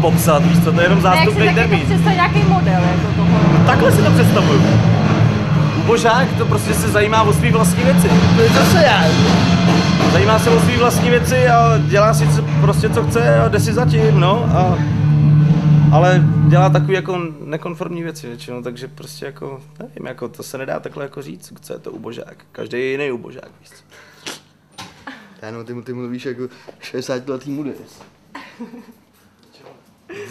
popsat, víš co, to je jenom zástupný termín. Jak si taky představit nějaký model jako toho? Takhle si to představuju. Ubožák to prostě se zajímá o svý vlastní věci. To je zase já. Zajímá se o svý vlastní věci a dělá si prostě co chce a jde si zatím, no. Ale dělá takový jako nekonformní věci většinou, takže prostě jako, nevím, jako to se nedá takhle jako říct, co je to ubožák. Každý je jiný ubožák, víš co. No, ty mluvíš jako 60letý mudeř.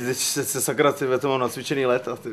Teď se sakra, ty to mám nacvičený léta, ty.